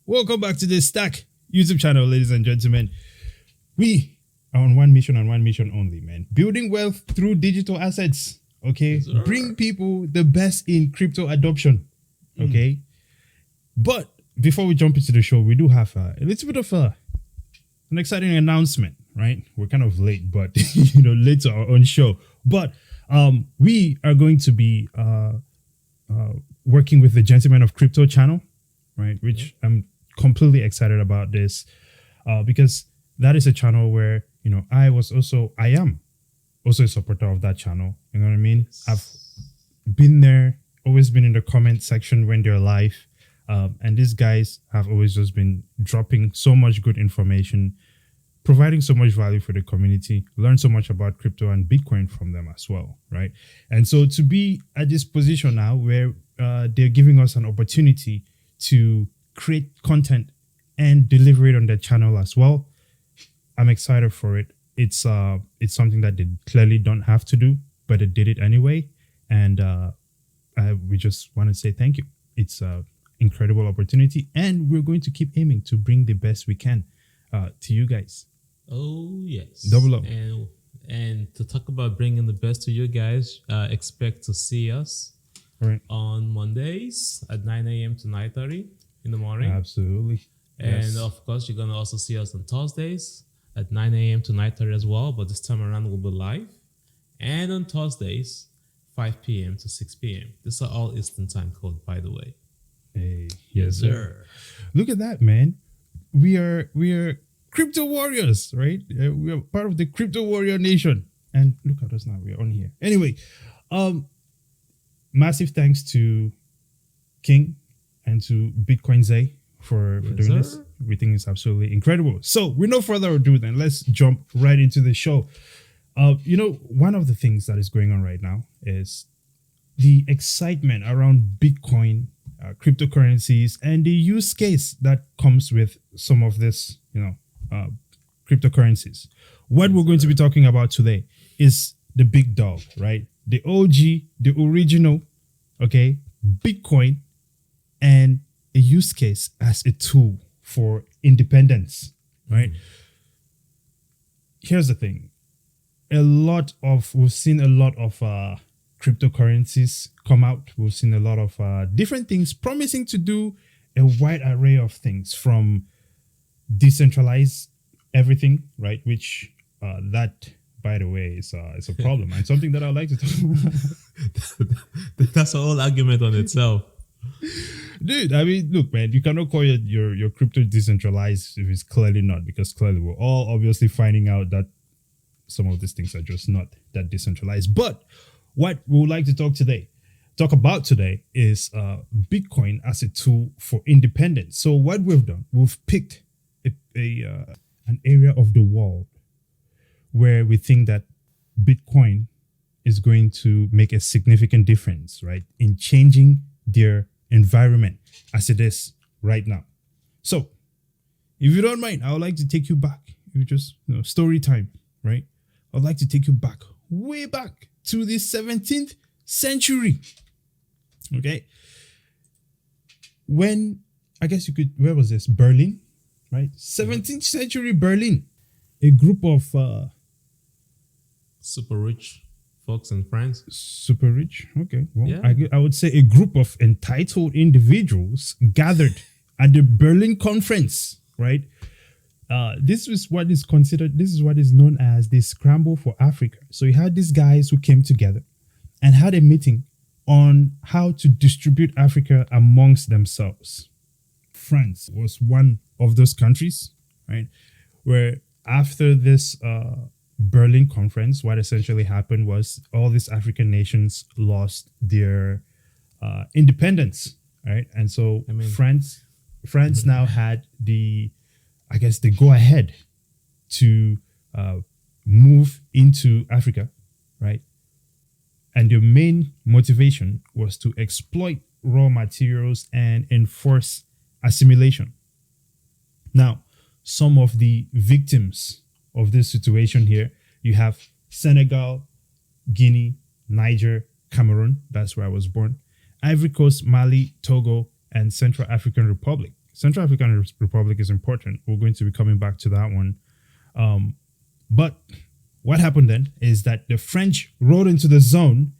Welcome back to the Stack YouTube channel, ladies and gentlemen. We are on one mission and one mission only, man. Building wealth through digital assets, okay? Yes, sir. Bring people the best in crypto adoption, okay? But before we jump into the show, we do have a little bit of an exciting announcement, right? We're kind of late, but, late to our own show. But we are going to be working with the Gentlemen of Crypto channel, right? Which I'm completely excited about this because that is a channel where, I am also a supporter of that channel. You know what I mean? I've been there, always been in the comment section when they're live. And these guys have always just been dropping so much good information, providing so much value for the community, learn so much about crypto and Bitcoin from them as well, right? And so to be at this position now where they're giving us an opportunity to create content and deliver it on their channel as well, I'm excited for it. It's something that they clearly don't have to do, but they did it anyway. And we just want to say thank you. It's an incredible opportunity, and we're going to keep aiming to bring the best we can to you guys. Oh, yes. Double up. And to talk about bringing the best to you guys, expect to see us on Mondays at 9 a.m. to 9:30 in the morning. Absolutely. And Yes. of course, you're going to also see us on Thursdays at 9 a.m. to 9:30 as well. But this time around, we'll be live. And on Thursdays, 5 p.m. to 6 p.m. These are all Eastern time code, by the way. Hey, yes, sir. Look at that, man. We are crypto warriors, right? We are part of the crypto warrior nation. And look at us now. We're on here. Anyway, massive thanks to King and to Bitcoin Zay for doing this. We think it's absolutely incredible. So with no further ado, then let's jump right into the show. One of the things that is going on right now is the excitement around Bitcoin, cryptocurrencies, and the use case that comes with some of this, cryptocurrencies. What we're going to be talking about today is the big dog, right? The OG, the original, okay, Bitcoin, and a use case as a tool for independence, right? Here's the thing. We've seen a lot of cryptocurrencies come out. We've seen a lot of different things promising to do a wide array of things, from decentralized everything, right? Which that, by the way, is a problem and something that I'd like to talk about. That's a whole argument on itself. Dude, I mean, look, man, you cannot call your crypto decentralized if it's clearly not, because clearly we're all obviously finding out that some of these things are just not that decentralized. But what we would like to talk about today is Bitcoin as a tool for independence. So what we've done, we've picked an area of the world where we think that Bitcoin is going to make a significant difference, right, in changing their environment as it is right now. So if you don't mind, I would like to take you back. You just, story time, right? I'd like to take you back, way back to the 17th century. Okay. When, where was this? Berlin, right? 17th century Berlin. A group of Super rich folks in France. Super rich. Okay. Well, Yeah. I would say a group of entitled individuals gathered at the Berlin Conference, right? This is what is known as the Scramble for Africa. So you had these guys who came together and had a meeting on how to distribute Africa amongst themselves. France was one of those countries, right? Where after this Berlin Conference, what essentially happened was all these African nations lost their independence, right? And so France now had the go ahead to move into Africa, right? And their main motivation was to exploit raw materials and enforce assimilation. Now, some of the victims of this situation here, you have Senegal, Guinea, Niger, Cameroon, that's where I was born, Ivory Coast, Mali, Togo, and Central African Republic. Central African Republic is important. We're going to be coming back to that one. But what happened then is that the French rode into the zone,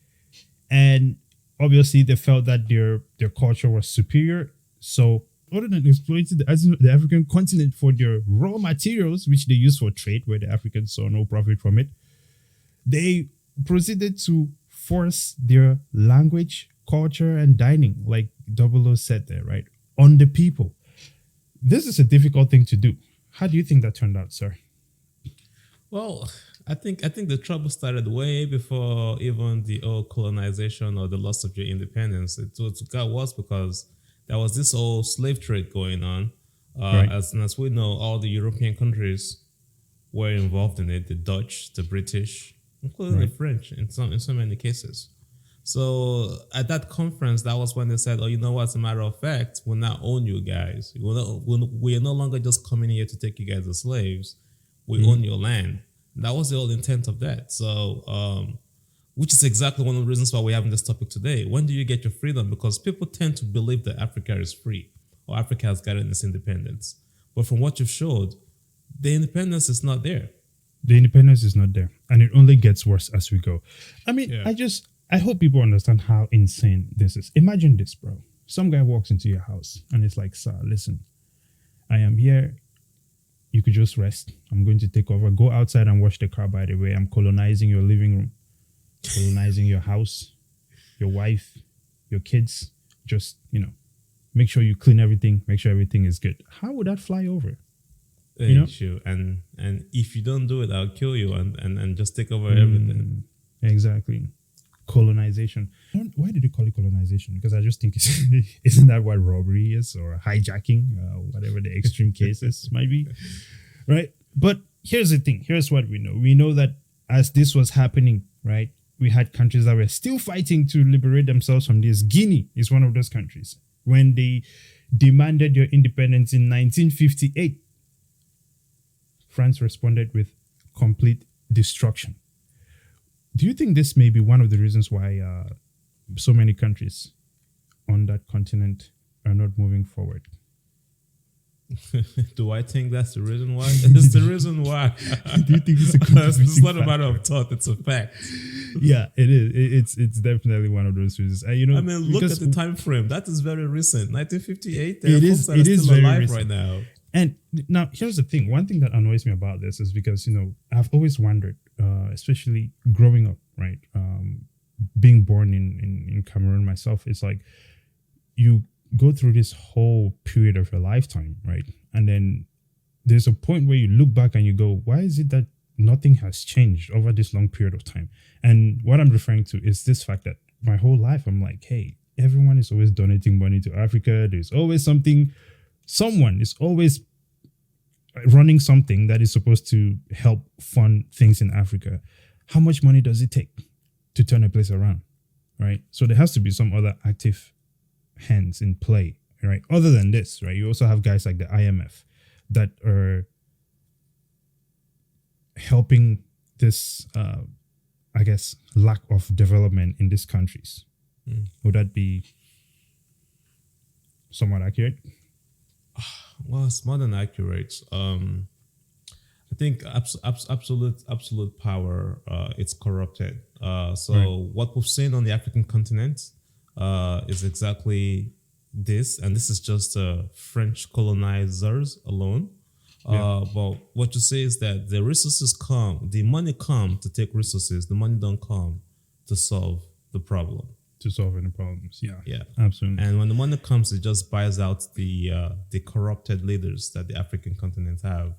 and obviously they felt that their culture was superior. So other than exploiting the African continent for their raw materials, which they used for trade, where the Africans saw no profit from it, they proceeded to force their language, culture, and dining, like Double O said there, right, on the people. This is a difficult thing to do. How do you think that turned out, sir? Well, I think the trouble started way before even the old colonization or the loss of your independence. It got worse because there was this old slave trade going on. Right. As we know, all the European countries were involved in it. The Dutch, the British, including the French in so many cases. So at that conference, that was when they said, "Oh, you know what? As a matter of fact, we'll now own you guys. We are no longer just coming here to take you guys as slaves. We own your land." That was the whole intent of that. So, which is exactly one of the reasons why we're having this topic today. When do you get your freedom? Because people tend to believe that Africa is free or Africa has gotten its independence. But from what you've showed, the independence is not there. The independence is not there, and it only gets worse as we go. I mean, I hope people understand how insane this is. Imagine this, bro. Some guy walks into your house and it's like, "Sir, listen, I am here. You could just rest. I'm going to take over. Go outside and wash the car, by the way. I'm colonizing your living room, colonizing your house, your wife, your kids. Just, make sure you clean everything. Make sure everything is good." How would that fly over? Sure. And if you don't do it, I'll kill you and just take over everything. Exactly. Colonization. Why did they call it colonization? Because I just think isn't that what robbery is, or hijacking, whatever the extreme cases might be, right? But here's the thing. Here's what we know. We know that as this was happening, right, we had countries that were still fighting to liberate themselves from this. Guinea is one of those countries. When they demanded their independence in 1958, France responded with complete destruction. Do you think this may be one of the reasons why so many countries on that continent are not moving forward? Do I think that's the reason why? It's the reason why. Do you think it's a It's not a matter of thought, it's a fact. Yeah, it is. It's definitely one of those reasons. Look at the time frame. That is very recent. 1958. It is still very alive recent right now. And now here's the thing. One thing that annoys me about this is because, I've always wondered, especially growing up, right? Being born in Cameroon myself, it's like you go through this whole period of your lifetime, right? And then there's a point where you look back and you go, why is it that nothing has changed over this long period of time? And what I'm referring to is this fact that my whole life, I'm like, hey, everyone is always donating money to Africa. There's always someone is always running something that is supposed to help fund things in Africa. How much money does it take to turn a place around, right? So there has to be some other active hands in play, right? Other than this, right? You also have guys like the IMF that are helping this, lack of development in these countries. Would that be somewhat accurate? Well, it's more than accurate. I think absolute power, it's corrupted. What we've seen on the African continent is exactly this, and this is just French colonizers alone. But what you say is that the resources come, the money come to take resources. The money don't come to solve the problem. To solve any problems, yeah, absolutely. And when the money comes, it just buys out the corrupted leaders that the African continent have,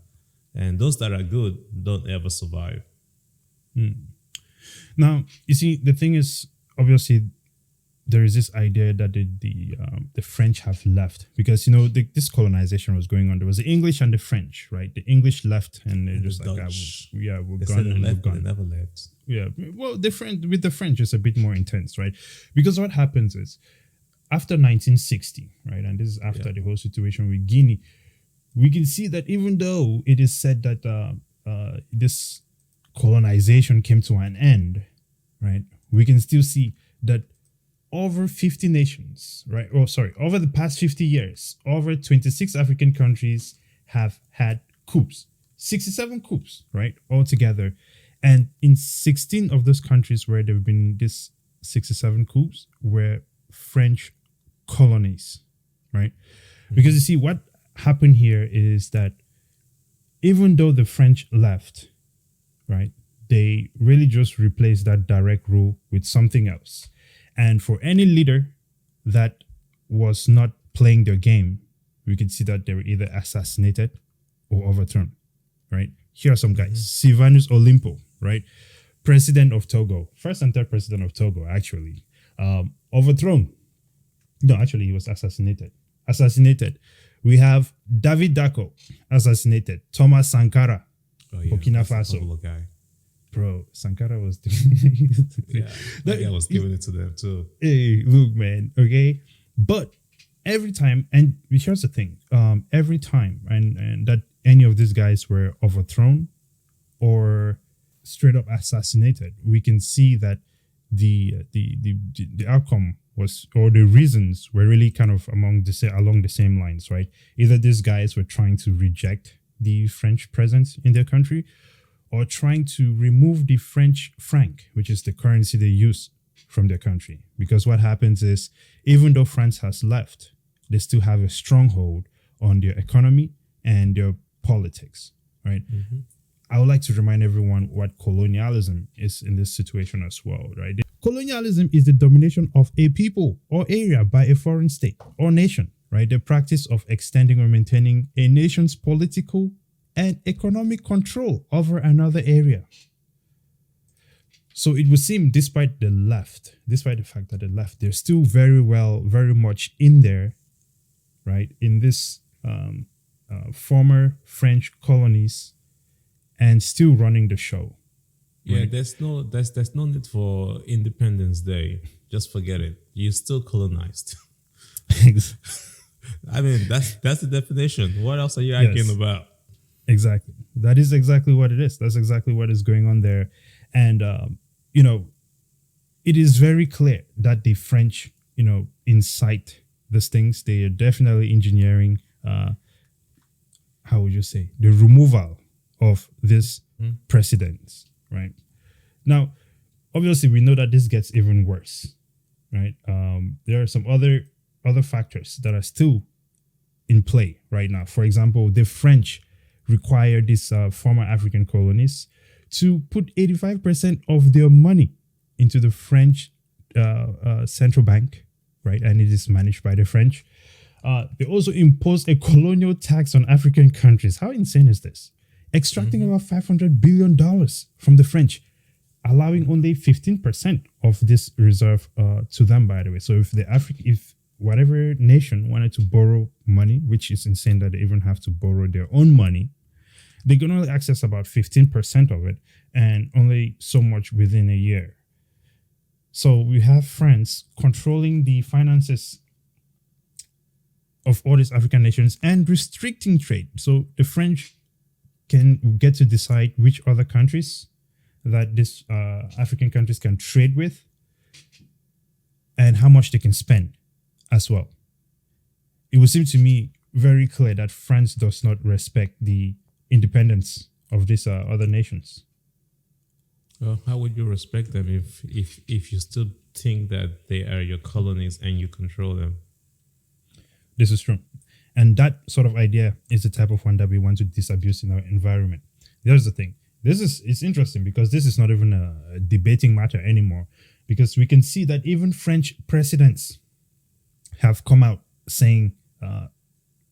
and those that are good don't ever survive. Now, you see, the thing is, obviously, there is this idea that the French have left because this colonization was going on. There was the English and the French, right? The English left, and they're just like, we're gone and we're gone. They never left. Yeah, well, with the French, it's a bit more intense, right? Because what happens is, after 1960, right, and this is after the whole situation with Guinea, we can see that even though it is said that this colonization came to an end, right, we can still see that over 50 nations, right? Oh, sorry, over the past 50 years, over 26 African countries have had coups, 67 coups, right, altogether. And in 16 of those countries where there have been this 67 coups were French colonies, right? Because you see, what happened here is that even though the French left, right, they really just replaced that direct rule with something else. And for any leader that was not playing their game, we could see that they were either assassinated or overthrown, right? Here are some guys. Sylvanus Olimpo, right? President of Togo, first and third president of Togo, actually. Overthrown. No, actually, he was assassinated. We have David Dacko, assassinated. Thomas Sankara, Burkina Faso. Guy. Bro, Sankara was that guy was giving it to them too. Hey, look, man, okay? But every time, and here's the thing, every time and that any of these guys were overthrown or straight up assassinated, we can see that the outcome was, or the reasons were really kind of along the same lines, right? Either these guys were trying to reject the French presence in their country, or trying to remove the French franc, which is the currency they use, from their country. Because what happens is, even though France has left, they still have a stronghold on their economy and their politics, right? I would like to remind everyone what colonialism is in this situation as well, right? Colonialism is the domination of a people or area by a foreign state or nation, right? The practice of extending or maintaining a nation's political and economic control over another area. So it would seem, despite the fact that they left, they're still very much in there, right? In this former French colonies, and still running the show. Yeah, right? there's no need for Independence Day. Just forget it. You're still colonized. I mean, that's the definition. What else are you arguing about? Exactly. That is exactly what it is. That's exactly what is going on there. And, it is very clear that the French, incite these things. They are definitely engineering, how would you say, the removal of this precedents, right? Now, obviously, we know that this gets even worse, right? There are some other factors that are still in play right now. For example, the French require these former African colonies to put 85% of their money into the French central bank, right? And it is managed by the French. They also impose a colonial tax on African countries. How insane is this? Extracting about $500 billion from the French, allowing only 15% of this reserve to them, by the way. So if whatever nation wanted to borrow money, which is insane that they even have to borrow their own money, they can only access about 15% of it, and only so much within a year. So we have France controlling the finances of all these African nations and restricting trade. So the French can get to decide which other countries that these African countries can trade with and how much they can spend as well. It would seem to me very clear that France does not respect the independence of these other nations. Well, how would you respect them if you still think that they are your colonies and you control them? This is true. And that sort of idea is the type of one that we want to disabuse in our environment. There's the thing. It's interesting because this is not even a debating matter anymore, because we can see that even French presidents have come out saying,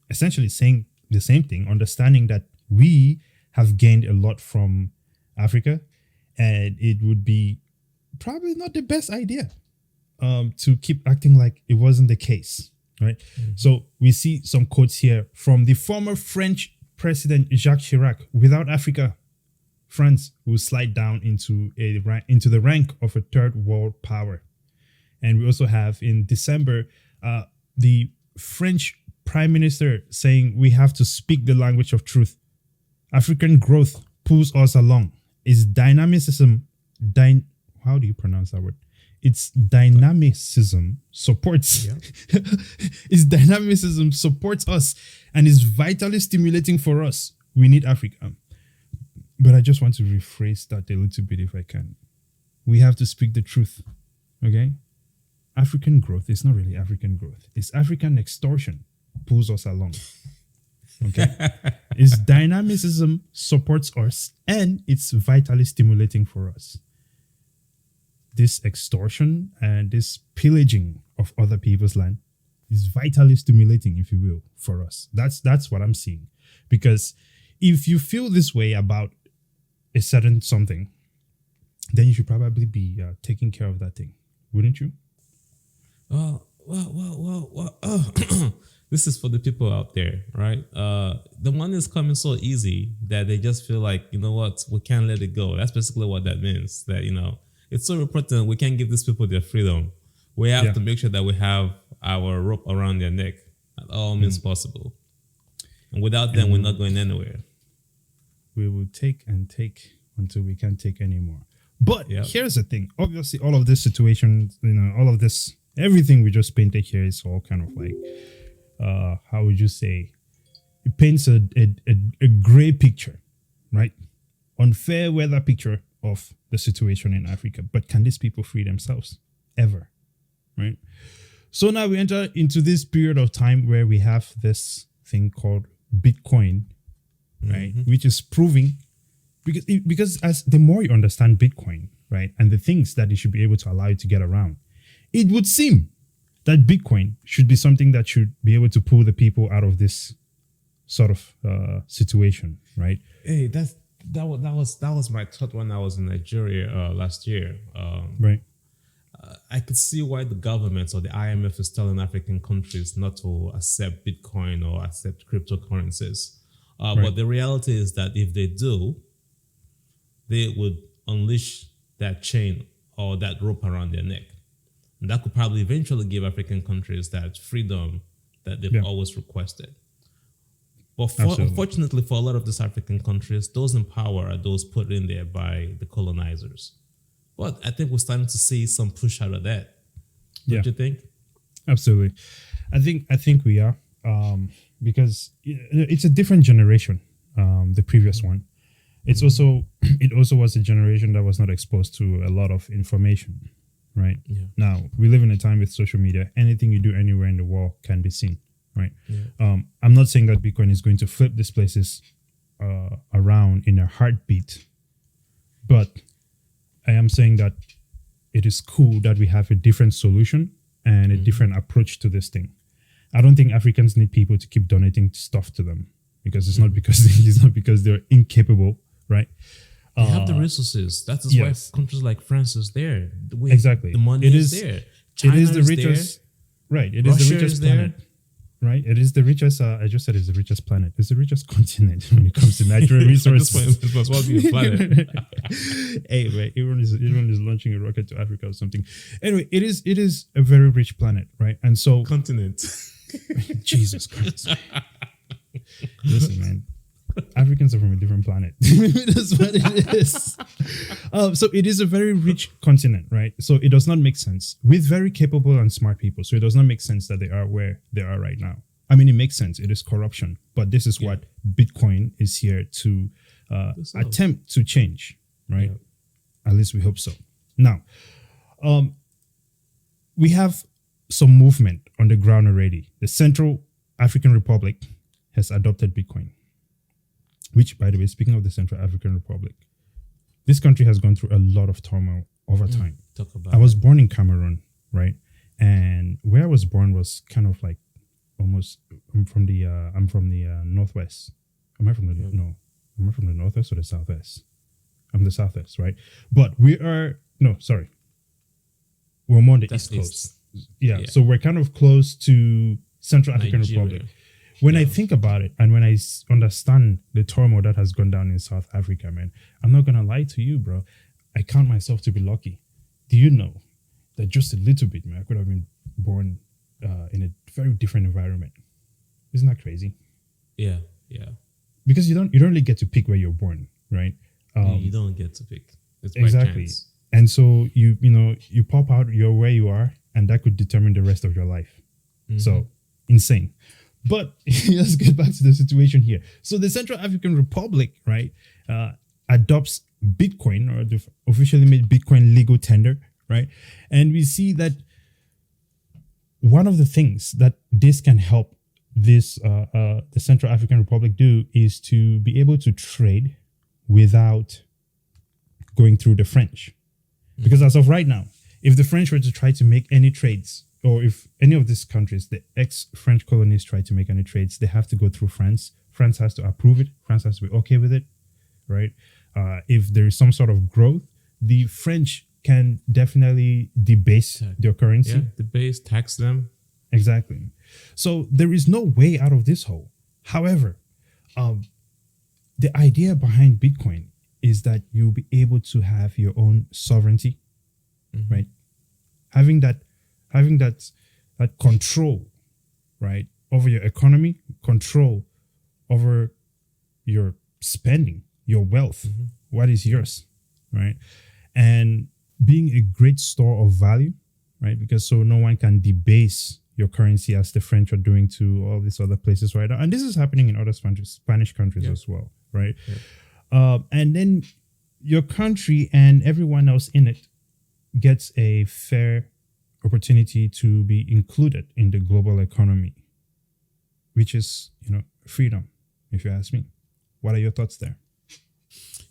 essentially saying the same thing, understanding that we have gained a lot from Africa, and it would be probably not the best idea to keep acting like it wasn't the case, right? So we see some quotes here from the former French president Jacques Chirac: "Without Africa, France will slide down into the rank of a third world power." And we also have in December the French prime minister saying, "We have to speak the language of truth. African growth pulls us along. Its dynamicism, how do you pronounce that word? its dynamicism supports Yeah. its dynamicism supports us and is vitally stimulating for us. We need Africa. But I just want to rephrase that a little bit if I can. We have to speak the truth. Okay? African growth is not really African growth. It's African extortion pulls us along. Okay? Its dynamicism supports us and it's vitally stimulating for us. This extortion and this pillaging of other people's land is vitally stimulating, if you will, for us. That's what I'm seeing. Because if you feel this way about a certain something, then you should probably be taking care of that thing, wouldn't you? Well. This is for the people out there, right? The money is coming so easy that they just feel like, you know what, we can't let it go. That's basically what that means. That, it's so important. We can't give these people their freedom. We have to make sure that we have our rope around their neck at all means possible. And without them, we're not going anywhere. We will take and take until we can't take anymore. But here's the thing. Obviously, all of this situation, all of this, everything we just painted here is all kind of like, how would you say? It paints a gray picture, right? Unfair weather picture of the situation in Africa. But can these people free themselves? Ever, right? So now we enter into this period of time where we have this thing called Bitcoin, right? Which is proving, because as the more you understand Bitcoin, right, and the things that it should be able to allow you to get around, it would seem that Bitcoin should be something that should be able to pull the people out of this sort of situation, right? Hey, that was my thought when I was in Nigeria last year. Right. I could see why the government or the IMF is telling African countries not to accept Bitcoin or accept cryptocurrencies. But the reality is that if they do, they would unleash that chain or that rope around their neck. And that could probably eventually give African countries that freedom that they've always requested. But unfortunately, for a lot of these African countries, those in power are those put in there by the colonizers. But I think we're starting to see some push out of that. Don't you think? Absolutely. I think we are, because it's a different generation. The previous one, it also was a generation that was not exposed to a lot of information. Right. Yeah. Now we live in a time with social media. Anything you do anywhere in the world can be seen. Right. Yeah. I'm not saying that Bitcoin is going to flip these places around in a heartbeat, but I am saying that it is cool that we have a different solution and a different approach to this thing. I don't think Africans need people to keep donating stuff to them because it's not because they're incapable, right? They have the resources. That is why countries like France is there. Exactly. The money is there. China it is the richest. There. Right. It is the richest planet. Right. It is the richest. I just said it's the richest planet. It's the richest continent when it comes to natural resources. It must well be a planet. Hey, right. Everyone is launching a rocket to Africa or something. Anyway, it is a very rich planet, right? And so continent. Jesus Christ. Listen, man. Africans are from a different planet. That's what it is. So it is a very rich continent, right? So it does not make sense with very capable and smart people. So it does not make sense that they are where they are right now. I mean, it makes sense. It is corruption. But this is what Bitcoin is here to attempt to change, right? Yeah. At least we hope so. Now, we have some movement on the ground already. The Central African Republic has adopted Bitcoin. Which, by the way, speaking of the Central African Republic, this country has gone through a lot of turmoil over time. I was born in Cameroon, right? And where I was born was kind of like almost. I'm from the northwest. Am I from the northwest or the southwest? I'm the southwest, right? But we're more on the east coast. Yeah, so we're kind of close to Central African Republic. When I think about it and when I understand the turmoil that has gone down in South Africa, man, I'm not going to lie to you, bro. I count myself to be lucky. Do you know that just a little bit, man, I could have been born in a very different environment? Isn't that crazy? Yeah. Because you don't really get to pick where you're born, right? You don't get to pick. It's exactly. And so you pop out, you're where you are, and that could determine the rest of your life. So insane. But let's get back to the situation here. So the Central African Republic, right, adopts Bitcoin, or they've officially made Bitcoin legal tender, right? And we see that one of the things that this can help the Central African Republic do is to be able to trade without going through the French. Because as of right now, if the French were to try to make any trades, or if any of these countries, the ex-French colonies, try to make any trades, they have to go through France. France has to approve it. France has to be okay with it, right? If there is some sort of growth, the French can definitely debase their currency. Yeah, debase, tax them. Exactly. So there is no way out of this hole. However, the idea behind Bitcoin is that you'll be able to have your own sovereignty, right? Having that control, right, over your economy, control over your spending, your wealth, what is yours, right? And being a great store of value, right? Because so no one can debase your currency as the French are doing to all these other places right now. And this is happening in other Spanish countries as well, right? And then your country and everyone else in it gets a fair opportunity to be included in the global economy, which is, freedom, if you ask me. What are your thoughts there?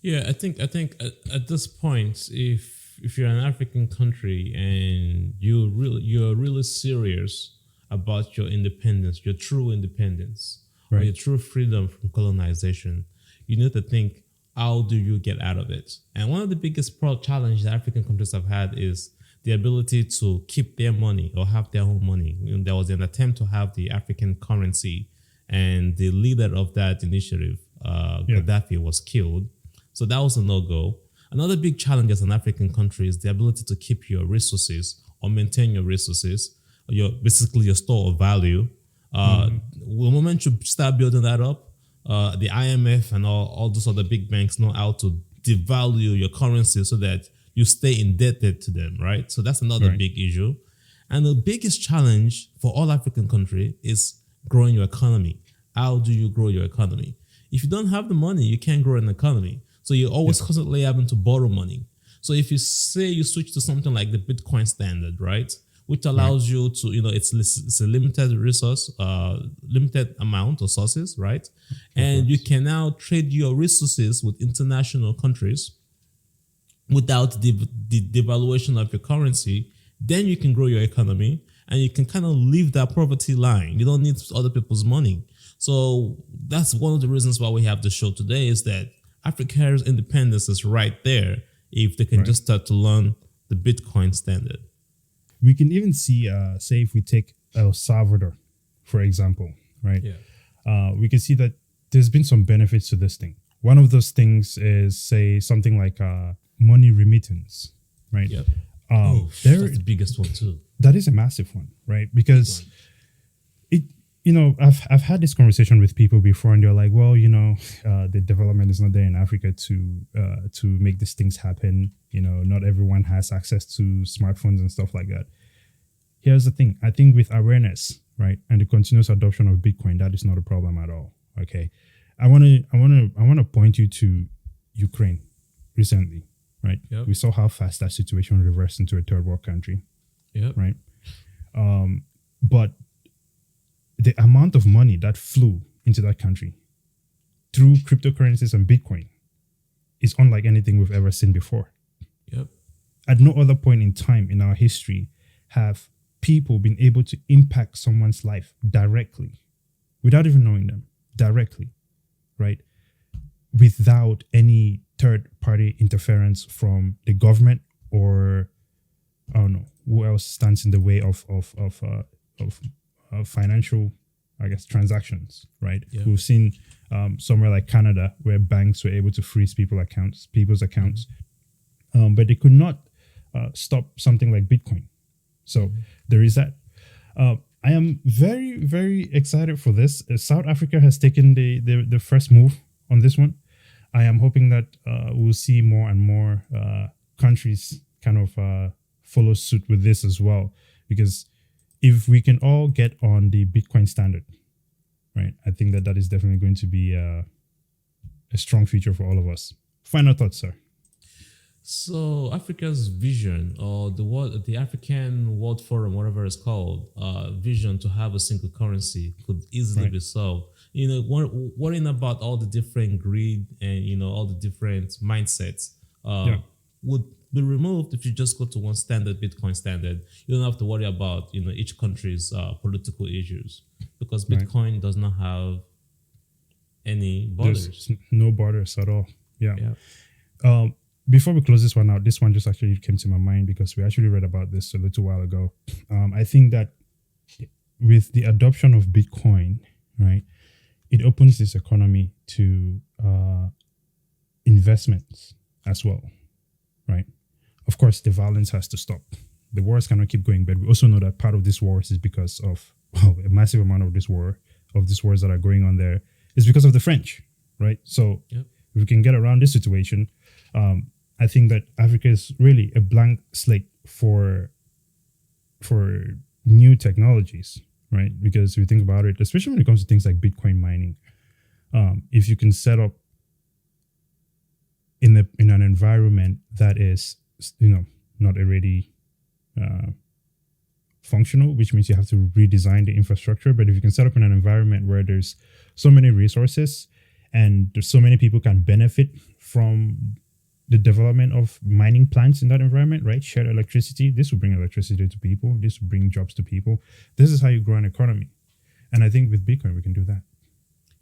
Yeah, I think at this point, if you're an African country and you're really serious about your independence, your true independence, or your true freedom from colonization, you need to think, how do you get out of it? And one of the biggest challenges that African countries have had is the ability to keep their money or have their own money. There was an attempt to have the African currency, and the leader of that initiative, Gaddafi, was killed. So that was a no-go. Another big challenge as an African country is the ability to keep your resources or maintain your resources, basically your store of value. The moment you start building that up, the IMF and all those other big banks know how to devalue your currency so that you stay indebted to them, right? So that's another big issue. And the biggest challenge for all African countries is growing your economy. How do you grow your economy? If you don't have the money, you can't grow an economy. So you're always constantly having to borrow money. So if you say you switch to something like the Bitcoin standard, right, which allows you to, it's a limited resource, limited amount of sources, right? And you can now trade your resources with international countries without the devaluation of your currency. Then you can grow your economy and you can kind of leave that poverty line. You don't need other people's money. So that's one of the reasons why we have the show today, is that Africa's independence is right there if they can just start to learn the Bitcoin standard. We can even see, say, if we take El Salvador, for example, right? Yeah. We can see that there's been some benefits to this thing. One of those things is, say, something like money remittance, right? Yep. That's the biggest one too. That is a massive one, right? Because I've had this conversation with people before, and they're like, well, the development is not there in Africa to make these things happen. Not everyone has access to smartphones and stuff like that. Here's the thing. I think with awareness, right, and the continuous adoption of Bitcoin, that is not a problem at all. Okay. I want to point you to Ukraine recently, right? Yep. We saw how fast that situation reversed into a third world country. Yep. Right. But the amount of money that flew into that country through cryptocurrencies and Bitcoin is unlike anything we've ever seen before. Yep. At no other point in time in our history have people been able to impact someone's life directly, without even knowing them, directly, right? Without any third-party interference from the government or, I don't know, who else stands in the way of financial, I guess, transactions, right? Yeah. We've seen somewhere like Canada where banks were able to freeze people's accounts, but they could not stop something like Bitcoin. So there is that. I am very, very excited for this. South Africa has taken the first move on this one. I am hoping that we'll see more and more countries kind of follow suit with this as well, because if we can all get on the Bitcoin standard, right, I think that is definitely going to be a strong future for all of us. Final thoughts, sir. So Africa's vision, or the African World Forum, whatever it's called, vision to have a single currency could easily be solved. Worrying about all the different greed and all the different mindsets would be removed if you just go to one standard, Bitcoin standard. You don't have to worry about each country's political issues, because Bitcoin does not have any borders. There's no borders at all. Yeah. Before we close this one out, this one just actually came to my mind because we actually read about this a little while ago. I think that with the adoption of Bitcoin, right, it opens this economy to investments as well, right? Of course, the violence has to stop. The wars cannot keep going, but we also know that part of this wars is because of a massive amount of these wars that are going on there is because of the French, right? So if we can get around this situation, I think that Africa is really a blank slate for new technologies, right? Because if you think about it, especially when it comes to things like Bitcoin mining, if you can set up in an environment that is not already functional, which means you have to redesign the infrastructure. But if you can set up in an environment where there's so many resources and there's so many people can benefit from the development of mining plants in that environment, right? Shared electricity. This will bring electricity to people. This will bring jobs to people. This is how you grow an economy. And I think with Bitcoin, we can do that.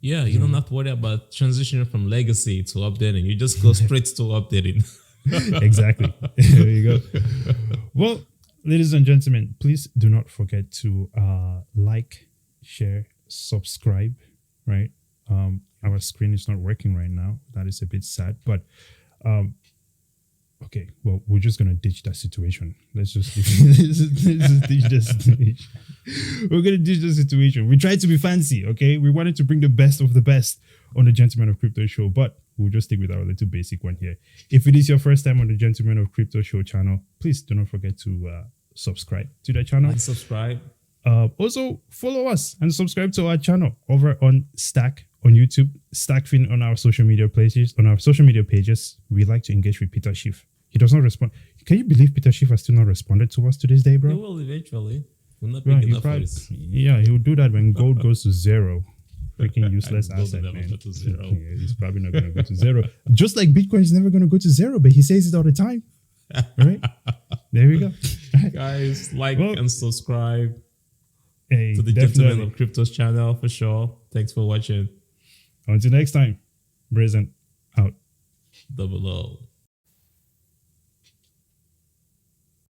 Yeah, you don't have to worry about transitioning from legacy to updating. You just go straight to updating. Exactly. There you go. Well, ladies and gentlemen, please do not forget to like, share, subscribe, right? Our screen is not working right now. That is a bit sad, but okay, well, we're just gonna ditch that situation. Let's just ditch that situation. We're gonna ditch the situation. We tried to be fancy, okay? We wanted to bring the best of the best on the Gentlemen of Crypto show, but we'll just stick with our little basic one here. If it is your first time on the Gentlemen of Crypto show channel, please do not forget to subscribe to the channel. And subscribe. Also follow us and subscribe to our channel over on Stack on YouTube, Stackfin on our social media pages. We like to engage with Peter Schiff. He does not respond. Can you believe Peter Schiff has still not responded to us to this day, bro? He will eventually. We're not big enough for this. Yeah, he'll do that when gold goes to zero. Freaking useless asset, never man. go to zero. Yeah, he's probably not going to go to zero. Just like Bitcoin is never going to go to zero, but he says it all the time. Right? There we go. Guys, and subscribe to the Gentlemen of Crypto's channel for sure. Thanks for watching. Until next time, Brazen out. Double O.